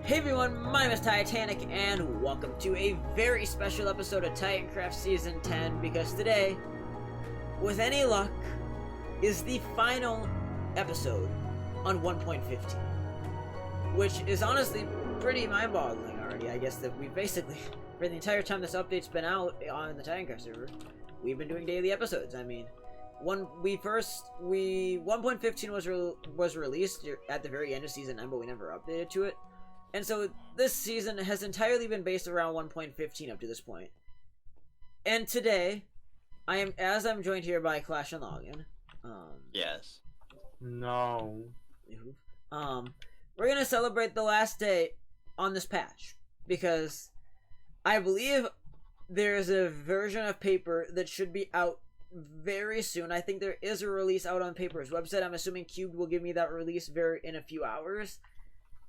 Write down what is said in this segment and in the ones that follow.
Hey everyone, my name is Titanic, and welcome to a very special episode of Titancraft Season 10, because today, with any luck, is the final episode on 1.15. Which is honestly pretty mind-boggling already. I guess that we basically, for the entire time this update's been out on the Titancraft server, we've been doing daily episodes. I mean, 1.15 was released at the very end of Season 9, but we never updated to it. And so this season has entirely been based around 1.15 up to this point. And today, I'm joined here by Clash and Login. Yes. No. We're gonna celebrate the last day on this patch because I believe there's a version of paper that should be out very soon. I think there is a release out on Paper's website. I'm assuming Cubed will give me that release in a few hours.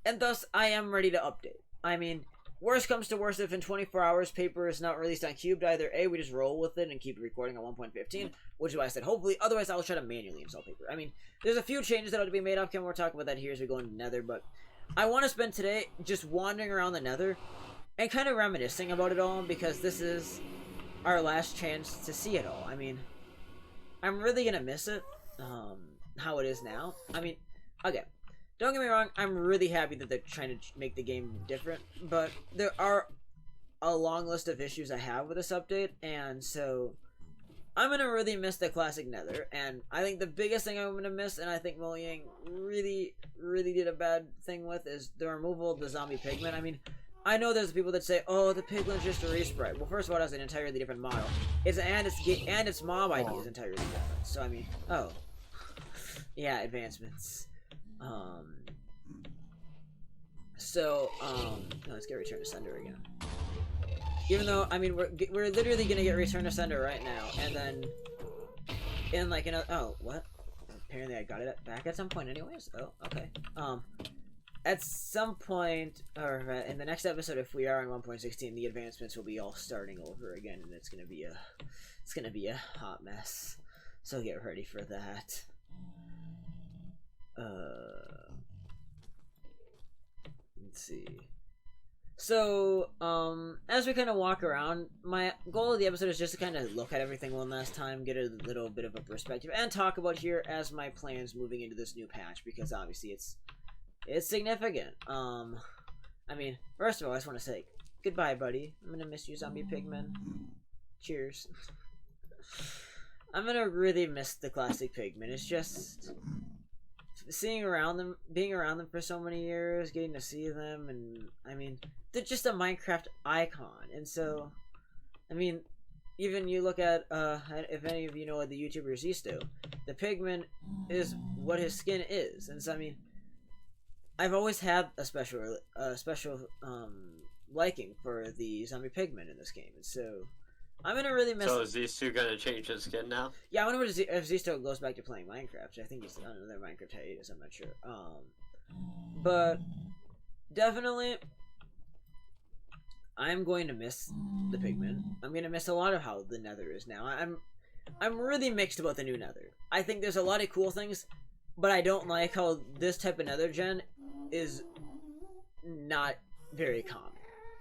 And thus, I am ready to update. I mean, worst comes to worst, if in 24 hours Paper is not released on Cubed, either A, we just roll with it and keep recording on 1.15, which is why I said hopefully, otherwise I'll try to manually install Paper. I mean, there's a few changes that ought to be made off camera. We'll talk about that here as we go into Nether, but I want to spend today just wandering around the Nether and kind of reminiscing about it all, because this is our last chance to see it all. I mean, I'm really going to miss it, how it is now. I mean, okay. Don't get me wrong, I'm really happy that they're trying to make the game different, but there are a long list of issues I have with this update, and so I'm going to really miss the classic Nether, and I think the biggest thing I'm going to miss, and I think Mojang really did a bad thing with, is the removal of the zombie pigmen. I mean, I know there's people that say, oh, the pigmen's just a resprite. Well, first of all, it has an entirely different model. Its mob ID is entirely different, so I mean, oh. Yeah, advancements. Let's get Return to Sender again. Even though, I mean, we're literally gonna get Return to Sender right now, and then in like another, oh, what? Apparently I got it back at some point anyways. Oh, okay. At some point, or in the next episode, if we are on 1.16, the advancements will be all starting over again, and it's gonna be a hot mess. So get ready for that. Let's see. So, as we kind of walk around, my goal of the episode is just to kind of look at everything one last time, get a little bit of a perspective, and talk about here as my plans moving into this new patch, because obviously it's significant. I mean, first of all, I just want to say goodbye, buddy. I'm gonna miss you, zombie pigmen. Cheers. I'm gonna really miss the classic pigmen. It's just being around them for so many years, getting to see them, and I mean, they're just a Minecraft icon. And so, I mean, even you look at if any of you know the YouTuber Zisto, the pigman is what his skin is. And so, I mean, I've always had a special liking for the zombie pigmen in this game, and so I'm gonna really miss. So is Zisto gonna change his skin now? Yeah, I wonder if Zisto goes back to playing Minecraft. I think he's on another Minecraft hiatus. I'm not sure. But definitely, I'm going to miss the pigmen. I'm gonna miss a lot of how the Nether is now. I'm really mixed about the new Nether. I think there's a lot of cool things, but I don't like how this type of Nether gen is not very common.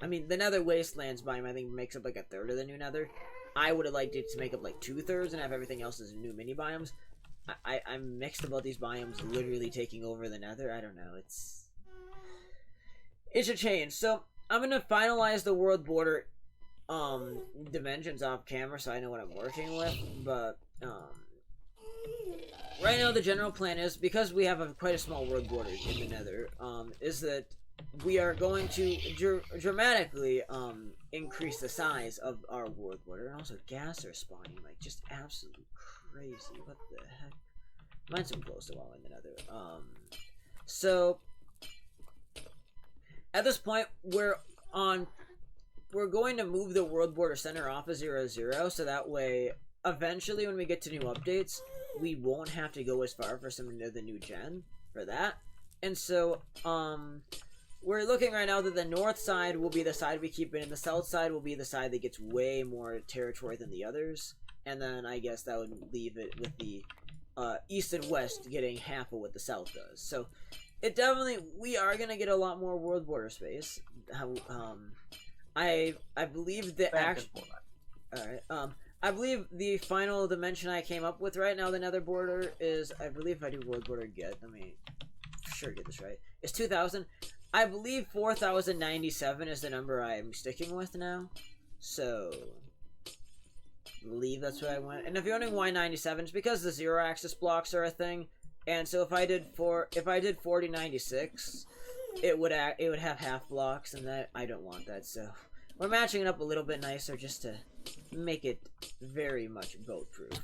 I mean, the Nether Wastelands biome, I think, makes up like a third of the new Nether. I would have liked it to make up like 2/3 and have everything else as new mini biomes. I'm mixed about these biomes literally taking over the Nether. I don't know. It should change. So I'm gonna finalize the world border dimensions off camera so I know what I'm working with. But right now the general plan is, because we have quite a small world border in the Nether, is that we are going to dramatically increase the size of our world border. And also, gas are spawning like just absolutely crazy. What the heck? Mine's so close to all in the Nether. So at this point, we're going to move the world border center off of 0, so that way, eventually, when we get to new updates, we won't have to go as far for some of the new gen for that. And so, we're looking right now that the north side will be the side we keep in, and the south side will be the side that gets way more territory than the others. And then I guess that would leave it with the east and west getting half of what the south does. So it definitely, we are gonna get a lot more world border space. I believe the actual. All right. I believe the final dimension I came up with right now, the nether border, is, I believe if I do world border get, let me for sure get this right, it's 2,000. I believe 4,097 is the number I'm sticking with now. So, I believe that's what I went. And if you're wondering why 97, it's because the 0-axis blocks are a thing. And so if I did 4096, it would have half blocks, and that I don't want that. So we're matching it up a little bit nicer just to make it very much boat proof.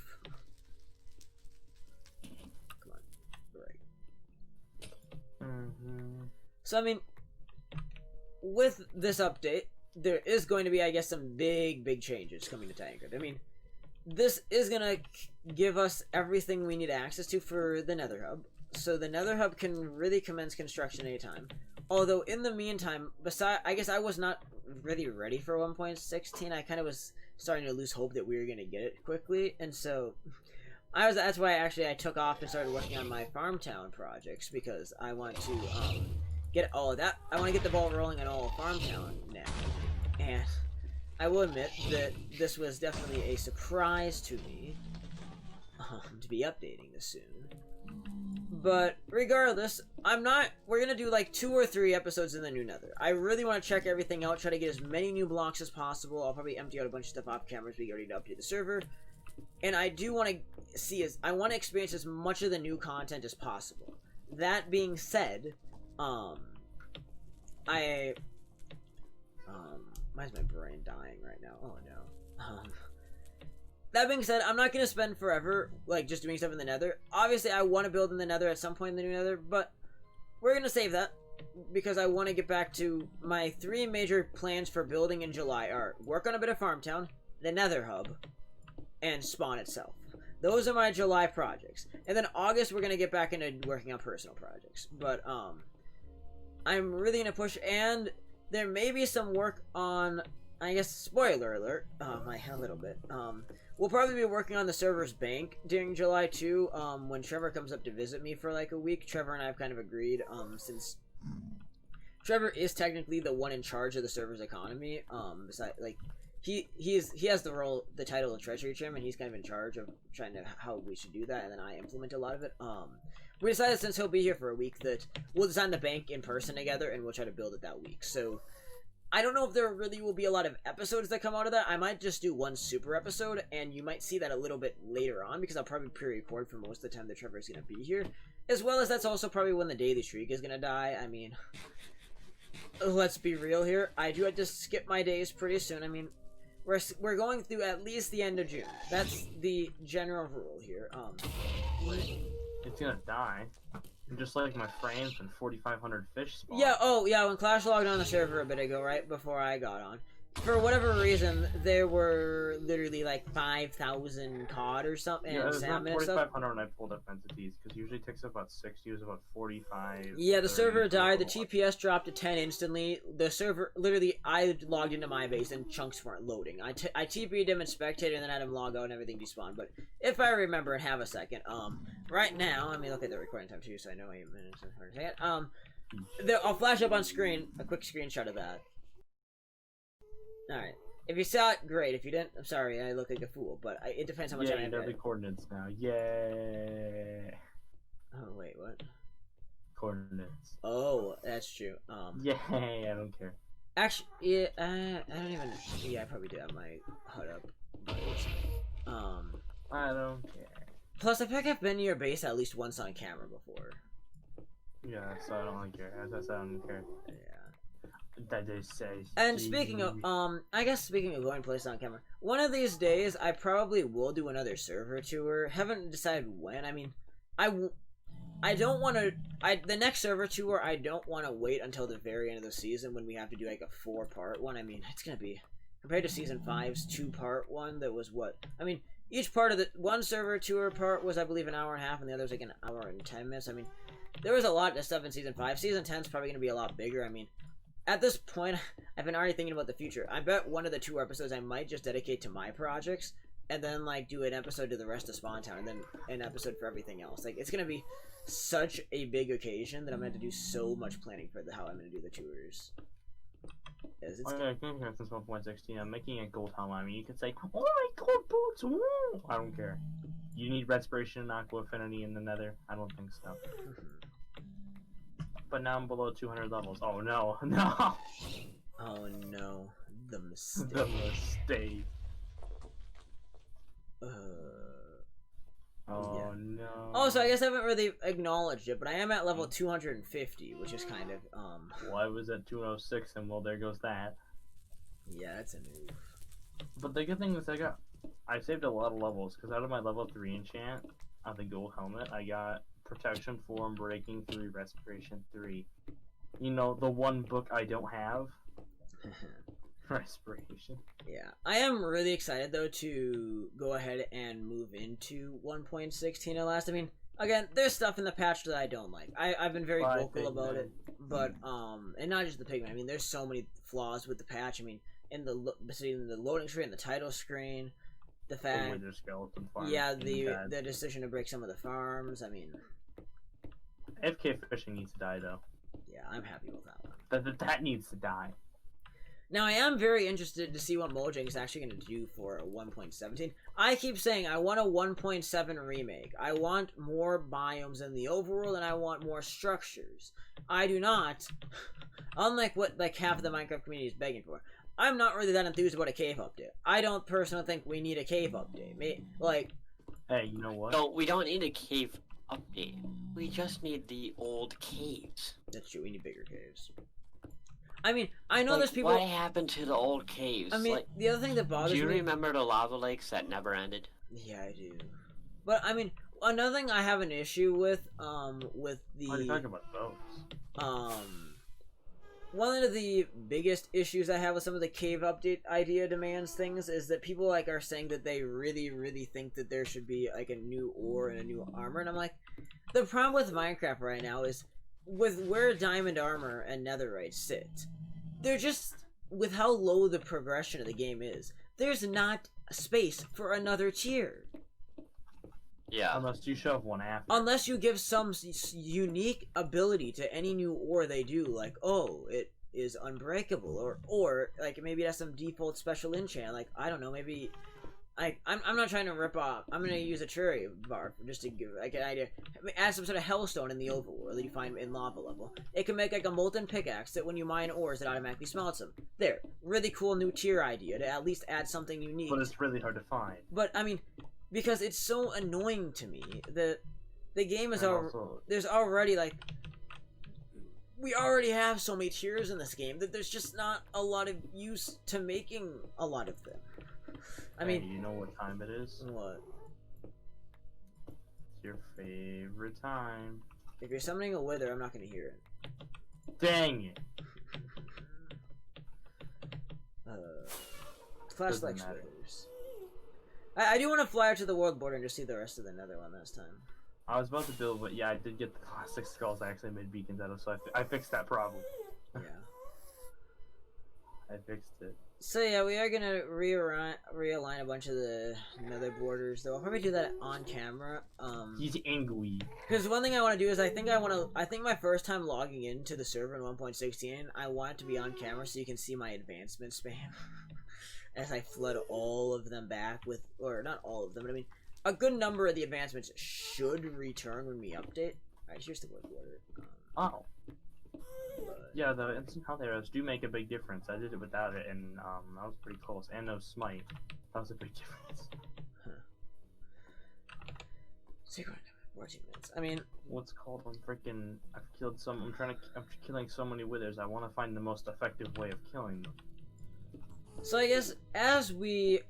Come on, right. So I mean, with this update, there is going to be, I guess, some big changes coming to Titancraft. I mean, this is gonna give us everything we need access to for the Nether Hub. So the Nether Hub can really commence construction anytime. Although in the meantime, I guess I was not really ready for 1.16. I kind of was starting to lose hope that we were gonna get it quickly, and so that's why I took off and started working on my farm town projects, because I want to get all of that. I want to get the ball rolling on all of farm town now, and I will admit that this was definitely a surprise to me to be updating this soon. But regardless, we're gonna do like 2 or 3 episodes in the new Nether. I really want to check everything out, try to get as many new blocks as possible. I'll probably empty out a bunch of stuff off camera as we get ready to update the server. And I do want to I want to experience as much of the new content as possible. That being said, why is my brain dying right now? Oh no. That being said, I'm not going to spend forever, like, just doing stuff in the Nether. Obviously, I want to build in the Nether at some point in the new Nether, but we're going to save that, because I want to get back to my 3 major plans for building in July are work on a bit of Farm Town, the Nether Hub, and Spawn itself. Those are my July projects. And then August, we're going to get back into working on personal projects. But, I'm really going to push, and there may be some work on, I guess, spoiler alert, a little bit, we'll probably be working on the server's bank during July too, when Trevor comes up to visit me for like a week. Trevor and I have kind of agreed, since Trevor is technically the one in charge of the server's economy, besides, like, he has the title of treasury chairman. He's kind of in charge of trying to, how we should do that, and then I implement a lot of it. We decided, since he'll be here for a week, that we'll design the bank in person together, and we'll try to build it that week. So I don't know if there really will be a lot of episodes that come out of that. I might just do one super episode, and you might see that a little bit later on, because I'll probably pre-record for most of the time that Trevor's going to be here. As well as that's also probably when the daily streak is going to die. I mean, let's be real here. I do have to skip my days pretty soon. I mean, we're going through at least the end of June. That's the general rule here. It's gonna die. Just like my frames and 4,500 fish spawn. Yeah, oh yeah, when Clash logged on the server a bit ago, right before I got on, for whatever reason, there were literally like 5,000 cod or something, yeah, and salmon and stuff. 4,500 when I pulled up entities, because usually it takes about 60, it was about 45. Yeah, the server died, the TPS dropped to 10 instantly, the server, literally, I logged into my base and chunks weren't loading. I TP'd him and spectated and then had him log out and everything despawned, but if I remember and have a second, right now, let me look at the recording time too, so I know 8 minutes and 1 second, I'll flash up on screen, a quick screenshot of that. Alright. If you saw it, great. If you didn't, I'm sorry, I look like a fool, but it depends how much time I have. Yeah, the coordinates now. Yeah. Oh, wait, what? Coordinates. Oh, that's true. Yeah, I don't care. Actually, yeah, I don't even, yeah, I probably do have my HUD up. But, I don't care. plus, I feel like I've been to your base at least once on camera before. Yeah, so I don't really care. As I said, I don't care. Yeah. That they say. And speaking of, I guess speaking of going places on camera, one of these days I probably will do another server tour. Haven't decided when. I mean, I don't want to. The next server tour, I don't want to wait until the very end of the season when we have to do like a 4-part one. I mean, it's gonna be compared to Season 5's 2-part one. That was what I mean. Each part of the one server tour part was, I believe, an hour and a half, and the other was like an hour and 10 minutes. I mean, there was a lot of stuff in Season 5. Season 10's probably gonna be a lot bigger. I mean, at this point, I've been already thinking about the future. I bet one of the 2 episodes I might just dedicate to my projects, and then like do an episode to the rest of Spawn Town, and then an episode for everything else. Like, it's gonna be such a big occasion that I'm gonna have to do so much planning for how I'm gonna do the tours. It's I think since 1.16, I'm making a gold helmet. I mean, you could say, "Oh my gold boots!" Woo! I don't care. You need respiration and aqua affinity in the Nether. I don't think so. But now I'm below 200 levels. Oh no, no! Oh no, the mistake. The mistake. Oh yeah. no. Oh, so I guess I haven't really acknowledged it, but I am at level 250, which is kind of Well, I was at 206, and well, there goes that. Yeah, that's a move. But the good thing is I saved a lot of levels, because out of my level 3 enchant on the gold helmet, I got protection 4 and breaking 3, respiration 3. You know, the one book I don't have. Respiration. Yeah, I am really excited though to go ahead and move into 1.16 at last. I mean, again, there's stuff in the patch that I don't like. I've been very vocal about it, but and not just the Pigmen. I mean, there's so many flaws with the patch. I mean, in the loading screen, the title screen, the fact, yeah, the decision to break some of the farms. I mean, FK fishing needs to die though. Yeah, I'm happy with that one. That needs to die. Now, I am very interested to see what Mojang is actually going to do for 1.17. I keep saying I want a 1.7 remake. I want more biomes in the overworld, and I want more structures. I do not, unlike what like half of the Minecraft community is begging for, I'm not really that enthused about a cave update. I don't personally think we need a cave update. Hey, you know what? No, we don't need a cave update. We just need the old caves. That's true, we need bigger caves. I mean, I know there's people. What happened to the old caves? I mean, the other thing that bothers me. Do you remember the lava lakes that never ended? Yeah, I do. But I mean, another thing I have an issue with the. What are you talking about those? One of the biggest issues I have with some of the cave update idea demands things is that people are saying that they really think that there should be like a new ore and a new armor, and I'm like, the problem with Minecraft right now is with where diamond armor and netherite sit. They're just, with how low the progression of the game is, there's not space for another tier. Yeah. Unless you shove one after. Unless you give some unique ability to any new ore they do, like, oh, it is unbreakable, or like maybe it has some default special enchant, like, I don't know, maybe... I'm not trying to rip off. I'm gonna use a cherry bark just to give like an idea. Add some sort of hellstone in the overworld that you find in lava level. It can make like a molten pickaxe that when you mine ores, it automatically smelts them. There, really cool new tier idea to at least add something unique. But it's really hard to find. But I mean, because it's so annoying to me that the game is there's already like we already have so many tiers in this game that there's just not a lot of use to making a lot of them. I mean, hey, you know what time it is? What? It's your favorite time. If you're summoning a wither, I'm not gonna hear it. Dang it! Flashlight withers. I do want to fly out to the world border and just see the rest of the nether one this time. I was about to build, but yeah, I did get the plastic skulls I actually made beacons out of, so I fixed that problem. Yeah. I fixed it. So yeah, we are gonna realign a bunch of the nether borders, though. I'll probably do that on camera. He's angry. Because one thing I want to do is I think my first time logging into the server in 1.16, I want it to be on camera so you can see my advancement spam. As I flood all of them back with, or not all of them, but I mean, a good number of the advancements should return when we update. Alright, here's the wood border. Oh. Yeah, the instant health arrows do make a big difference. I did it without it, and that was pretty close. And no smite. That was a big difference. Huh. Secret. 14 minutes. I mean, what's called? I'm killing so many withers. I want to find the most effective way of killing them. So I guess as we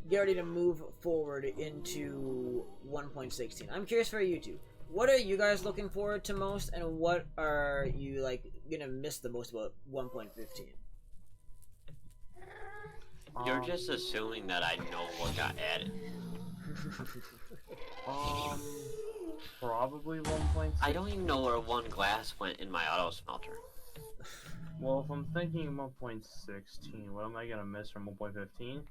get ready to move forward into 1.16, I'm curious for you two. What are you guys looking forward to most, and what are you like gonna miss the most about 1.15? You're just assuming that I know what got added. Probably 1.6. I don't even know where one glass went in my auto smelter. Well, if I'm thinking 1.16, what am I gonna miss from 1.15?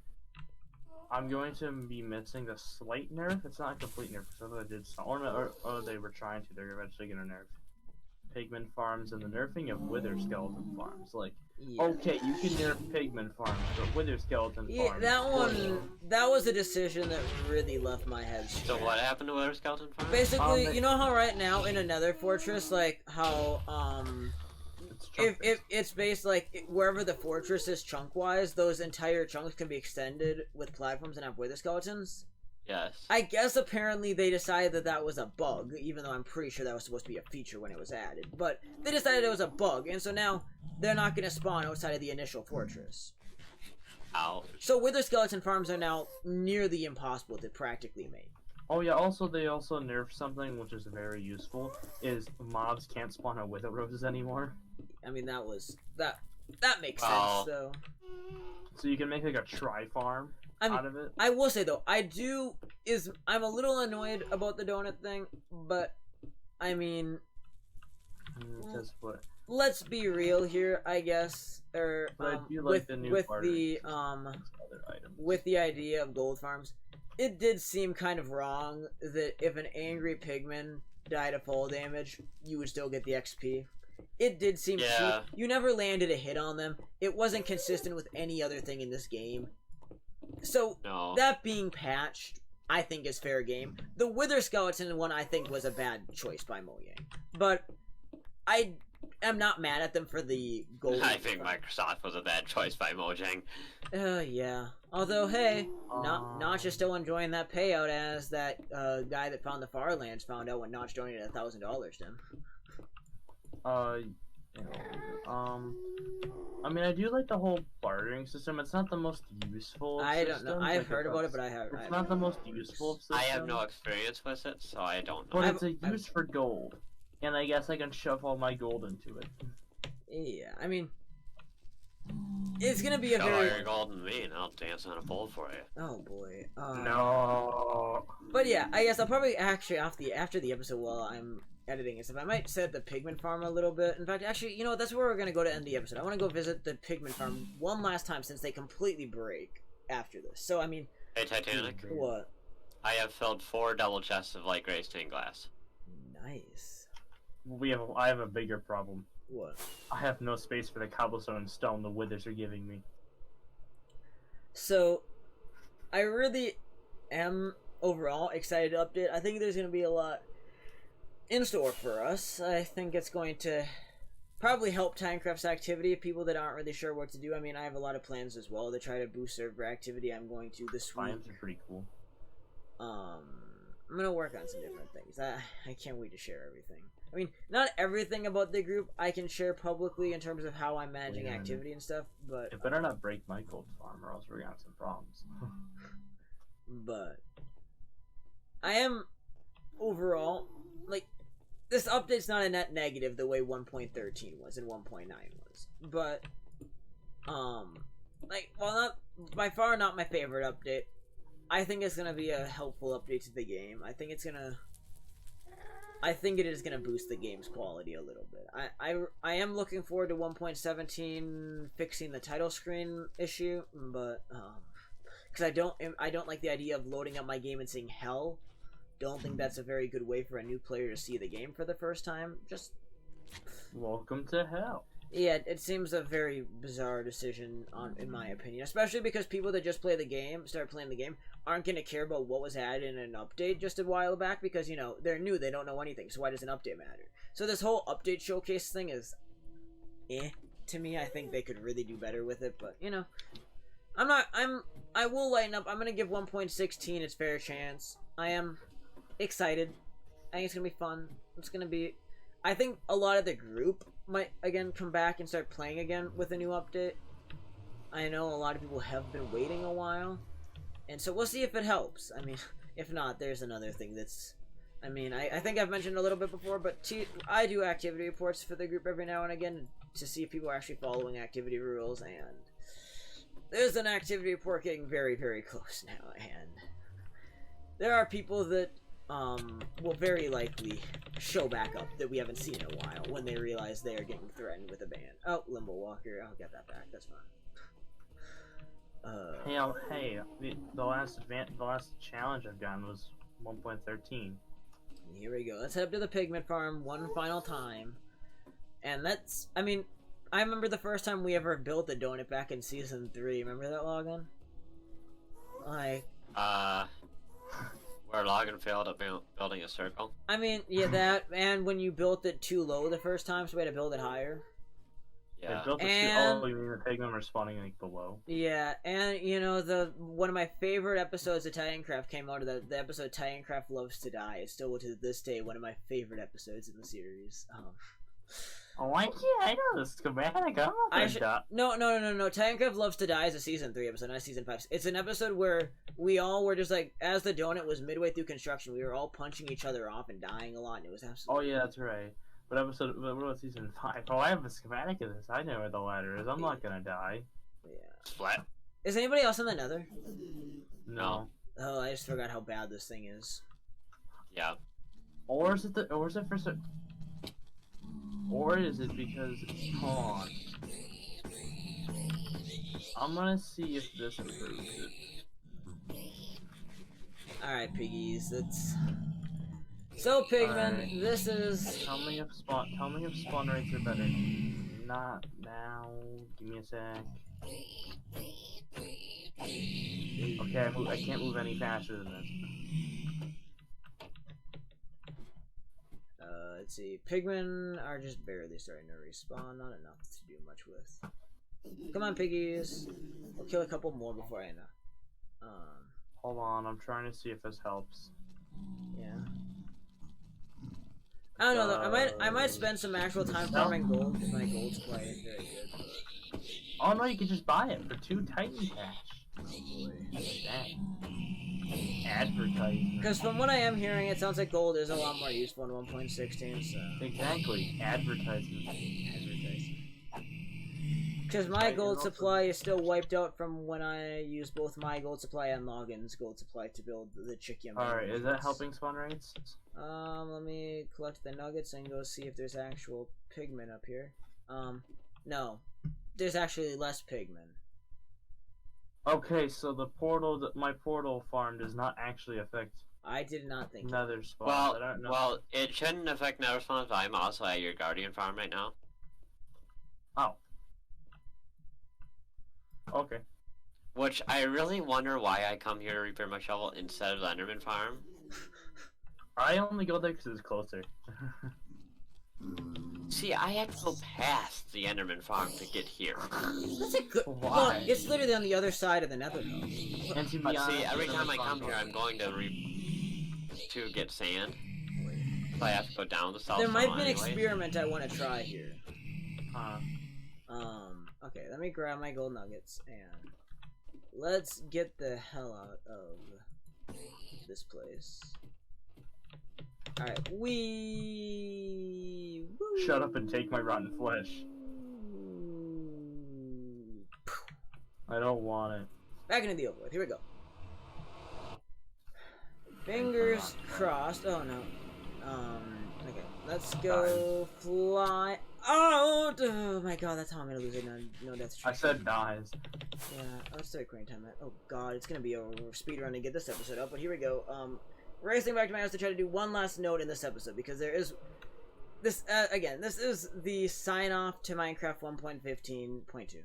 I'm going to be missing the slight nerf. It's not a complete nerf, because I did some, or they were trying to. They're eventually gonna nerf Pigmen farms and the nerfing of Wither skeleton farms. Like, Yeah. okay, you can nerf Pigmen farms, but Wither skeleton Yeah, farms. that one, that was a decision that really left my head So straight. what happened to Wither Skeleton Farm? Basically, you know how right now in another fortress, like how if it's based like wherever the fortress is chunk wise, those entire chunks can be extended with platforms and have wither skeletons. Yes. I guess apparently they decided that that was a bug, even though I'm pretty sure that was supposed to be a feature when it was added. But they decided it was a bug, and so now they're not going to spawn outside of the initial fortress. Ouch. So wither skeleton farms are now nearly impossible to practically make. Oh yeah, also they also nerfed something which is very useful, is mobs can't spawn on wither roses anymore. I mean, that makes Wow. sense, though. So you can make like a tri-farm I mean, out of it. I will say though, I'm a little annoyed about the donut thing, but I mean, Because what? let's be real here, I guess. Or But I do like with the new with bartering the other items. with the idea of gold farms, it did seem kind of wrong that if an angry pigman died of fall damage, you would still get the XP. It did seem Yeah. cheap. You never landed a hit on them. It wasn't consistent with any other thing in this game. So No. that being patched, I think is fair game. The Wither Skeleton one I think was a bad choice by Mojang. But I am not mad at them for the gold. I think Microsoft was a bad choice by Mojang. Yeah. Although, hey, Notch is still enjoying that payout as that guy that found the Farlands found out when Notch donated $1,000 to him. I mean, I do like the whole bartering system. It's not the most useful. I don't know. system, I've like, heard about it, but I have. It's not the most useful system. I have no experience with it, so I don't know. But it's a use for gold, and I guess I can shove all my gold into it. Yeah, I mean, it's gonna be a Show all very. your gold and me, and I'll dance on a pole for you. Oh boy. No. But yeah, I guess I'll probably actually after the episode while I'm editing and stuff, I might set the Pigmen farm a little bit. In fact, actually, you know what? That's where we're gonna go to end the episode. I want to go visit the Pigmen farm one last time since they completely break after this. So I mean, Hey, Titanic. what? I have filled 4 double chests of light gray stained glass. Nice. I have a bigger problem. What? I have no space for the cobblestone and stone the withers are giving me. So, I really am overall excited to update. I think there's gonna be a lot in store for us. I think it's going to probably help Titancraft's activity. People that aren't really sure what to do. I mean, I have a lot of plans as well to try to boost server activity. I'm going to this week. Lions are pretty cool. I'm gonna work on some different things. I can't wait to share everything. I mean, not everything about the group I can share publicly in terms of how I'm managing activity and stuff, but It better not break my gold farm or else we're gonna have some problems. but I am overall like this update's not a net negative the way 1.13 was and 1.9 was, but like well, not by far not my favorite update. I think it's gonna be a helpful update to the game. I think it is gonna boost the game's quality a little bit. I am looking forward to 1.17 fixing the title screen issue, but because I don't like the idea of loading up my game and seeing hell. Don't think that's a very good way for a new player to see the game for the first time. Just Welcome to hell. yeah, it seems a very bizarre decision in my opinion, especially because people that just start playing the game, aren't going to care about what was added in an update just a while back because, you know, they're new, they don't know anything, so why does an update matter? So this whole update showcase thing is to me. I think they could really do better with it, but, you know, I will lighten up. I'm going to give 1.16 its fair chance. I am excited. I think it's going to be fun. I think a lot of the group might again come back and start playing again with a new update. I know a lot of people have been waiting a while, and so we'll see if it helps. I mean, if not, there's another thing that's... I mean, I think I've mentioned a little bit before, but I do activity reports for the group every now and again to see if people are actually following activity rules, and there's an activity report getting very, very close now, and there are people that will very likely show back up that we haven't seen in a while when they realize they are getting threatened with a ban. Oh, Limbo Walker, I'll get that back, that's fine. Hey, the last challenge I've gotten was 1.13. Here we go. Let's head up to the Pigmen farm one final time. And that's, I mean, I remember the first time we ever built a donut back in Season 3. Remember that, Logan? Like... Where Logan failed at building a circle. I mean, yeah, that, and when you built it too low the first time, so we had to build it higher. Yeah. Built And... oh, you mean the Pigmen were spawning like below? Yeah, and you know, one of my favorite episodes of Titancraft came out of the episode Titancraft Loves to Die. It's still to this day one of my favorite episodes in the series. Oh, I know the schematic. I'm not No. Titancraft Loves to Die is a Season 3 episode, not Season 5. It's an episode where we all were just like, as the donut was midway through construction, we were all punching each other off and dying a lot, and it was absolutely... Oh, yeah, that's right. What about Season 5? Oh, I have a schematic of this. I know where the ladder is. I'm not gonna die. Yeah. Splat. Is anybody else in the Nether? No. Oh, I just forgot how bad this thing is. Yeah. Or is it Or is it because it's pawn? I'm gonna see if this improves it. Alright, piggies, let's... So, Pigmen, Alright. This is... Tell me if spawn rates are better. Not now. Give me a sec. Okay, I can't move any faster than this. Let's see. Pigmen are just barely starting to respawn. Not enough to do much with. Come on, piggies. We'll kill a couple more before I know. Hold on, I'm trying to see if this helps. Yeah. I don't know though. I might spend some actual time farming gold because my gold supply is very good. But... Oh no, you can just buy it for 2 Titan cash. Advertisement. Because from what I am hearing, it sounds like gold is a lot more useful in 1.16. So exactly, advertisement. Because my gold supply is still wiped out from when I used both my gold supply and Logan's gold supply to build the chicken. Alright, is that helping spawn rates? Let me collect the nuggets and go see if there's actual pigmen up here. No. There's actually less pigmen. Okay, so the portal, my portal farm does not actually affect... I did not think nether spawns. Well, it shouldn't affect nether spawns, but I'm also at your guardian farm right now. Oh. Okay. Which I really wonder why I come here to repair my shovel instead of the Enderman farm. I only go there because it's closer. See, I have to go past the Enderman farm to get here. That's a good. Why? Well, it's literally on the other side of the Nether. And to be But honest, see, every time I come here, I'm going to get sand. So I have to go down the south. There might be an anyways. experiment I want to try here. Huh. Okay, let me grab my gold nuggets and let's get the hell out of this place. Alright, Shut up and take my rotten flesh. I don't want it. Back into the overworld. Here we go. Fingers crossed. Oh no. Okay. Let's go fly out. Oh my god, that's how I'm gonna lose it. No death. I said dies. Yeah, let's start crane time. Oh god, it's gonna be a speed run to get this episode up. But here we go. Racing back to my house to try to do one last note in this episode because there is this again. This is the sign off to Minecraft 1.15.2.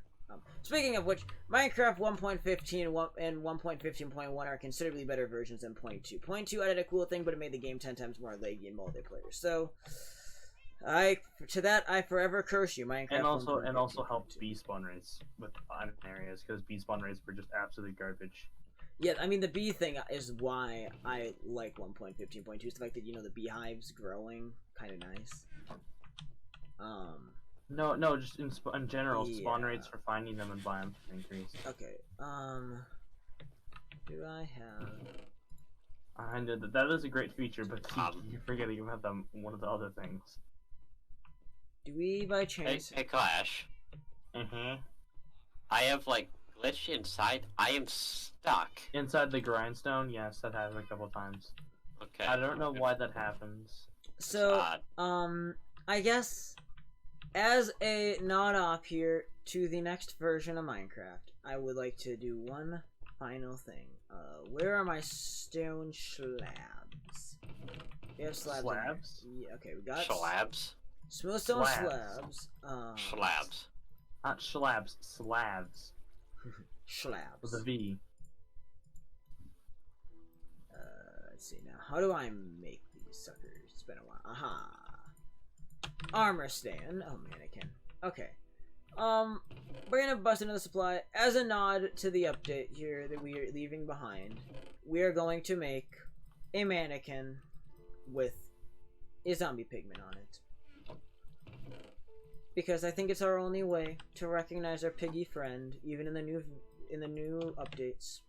Speaking of which, Minecraft 1.15 and 1.15.1 are considerably better versions than 0.2. 0.2 added a cool thing, but it made the game 10 times more laggy in multiplayer. So, I forever curse you, Minecraft. And also helped bee spawn rates with island areas because bee spawn rates were just absolute garbage. Yeah, I mean the bee thing is why I like 1.15.2. It's the fact that the beehives growing, kind of nice. No, just in general, yeah. Spawn rates for finding them and biomes increase. Okay, do I have... I know that is a great feature, but you're forgetting about one of the other things. Do we, by chance... Hey Clash. I have, glitched inside. I am stuck. Inside the grindstone? Yes, that happened a couple times. Okay. I don't know why that happens. So, I guess... As a nod off here to the next version of Minecraft, I would like to do one final thing. Where are my stone slabs? We have slabs. Slabs? Yeah, okay, we got Slabs? smooth stone Slabs. slabs. Slabs. Not slabs, slabs. Slabs. With a V. Let's see now. How do I make these suckers? It's been a while. Aha. Armor stand. Oh, mannequin. Okay. We're gonna bust into the supply as a nod to the update here that we are leaving behind. We are going to make a mannequin with a zombie pigment on it, because I think it's our only way to recognize our piggy friend, even in the new updates.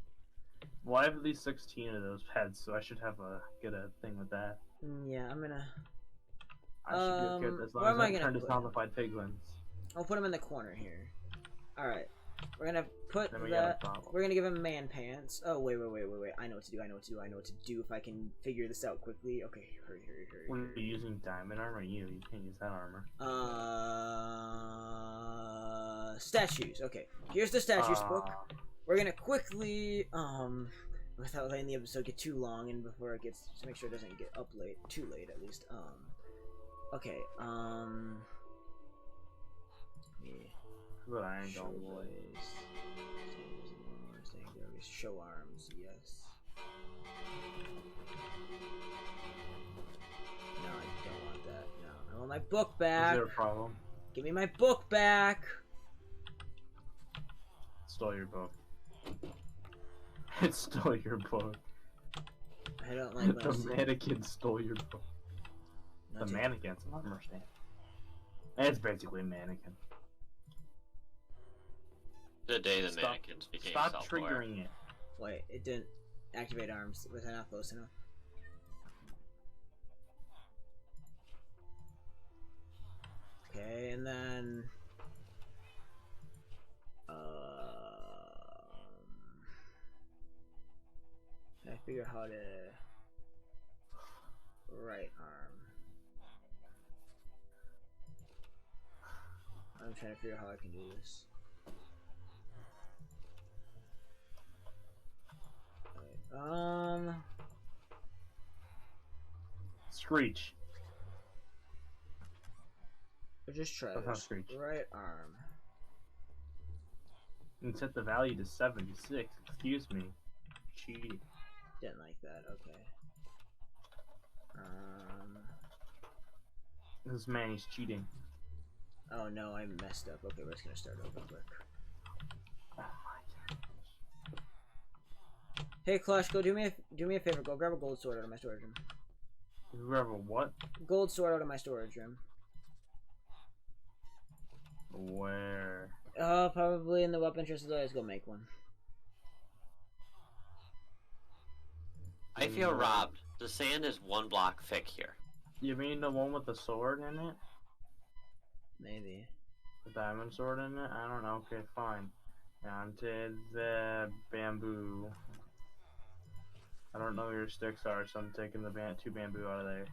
Well, I have at least 16 of those heads, so I should get a thing with that. Yeah, I'm gonna. I should get good as where long am as I I gonna turn to put zombified piglins. I'll put him in the corner here. All right, we're gonna put Then we got a that. problem. We're gonna give him man pants. Oh wait. I know what to do. I know what to do if I can figure this out quickly. Okay, hurry. When you're using diamond armor, you can't use that armor. Statues. Okay, here's the statues book. We're gonna quickly, without letting the episode get too long and before it gets, to make sure it doesn't get up too late at least. Okay, But I ain't show going boys. Show arms, yes. No, I don't want that. No, I want my book back. Is there a problem? Give me my book back. Stole your book. It stole your book. I don't like The mannequin stole your book. Not The to- mannequin's an armor stand. It's basically a mannequin. The day the Stop- mannequins became Stop self-aware. triggering it. Wait, it didn't activate arms. Was I not close enough? Okay, and then I figure how to right arm. I'm trying to figure out how I can do this. Right, Screech. Or just try That's not this. Screech. Right arm. And set the value to 76. Excuse me. Cheating. Didn't like that. Okay. This man is cheating. Oh no, I messed up. Okay, we're just gonna start over quick. Oh my god. Hey, Clash, go do me a favor. Go grab a gold sword out of my storage room. You grab a what? Gold sword out of my storage room. Where? Probably in the weapon chest. Let's go make one. I feel robbed. The sand is 1 block thick here. You mean the one with the sword in it? Maybe. The diamond sword in it? I don't know. Okay, fine. Down to the bamboo. I don't know where your sticks are, so I'm taking the 2 bamboo out of there.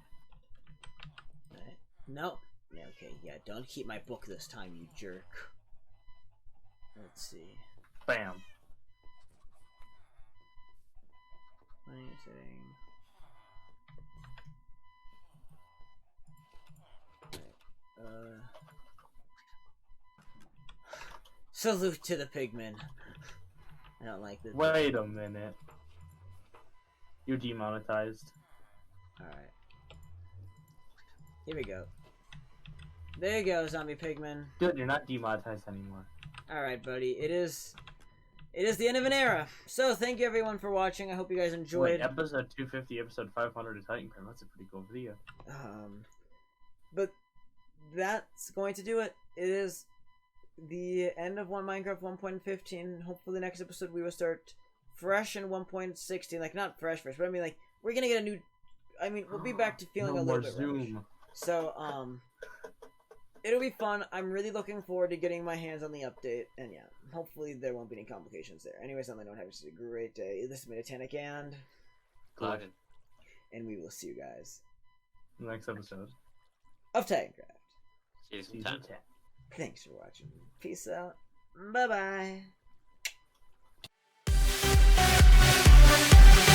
Right. No. Yeah, okay, yeah, don't keep my book this time, you jerk. Let's see. Bam. Setting. Right. Salute to the pigmen. I don't like this. Wait a minute. You're demonetized. Alright. Here we go. There you go, zombie pigmen. Good, you're not demonetized anymore. Alright, buddy. It is the end of an era. So, thank you everyone for watching. I hope you guys enjoyed. Wait, episode 250, episode 500 of Titancraft. That's a pretty cool video. But that's going to do it. It is the end of Minecraft 1.15. Hopefully the next episode we will start fresh in 1.16. Like, not fresh, but I mean, like, we're gonna get a new... I mean, we'll be back to feeling No a little more bit rubbish. Zoom. So, it'll be fun. I'm really looking forward to getting my hands on the update. And yeah, hopefully there won't be any complications there. Anyways, on that note, have a great day. This has been Titanic and... Clouded. And we will see you guys Next episode. of Titancraft. Season Season 10. 10. Thanks for watching. Peace out. Bye-bye. Bye.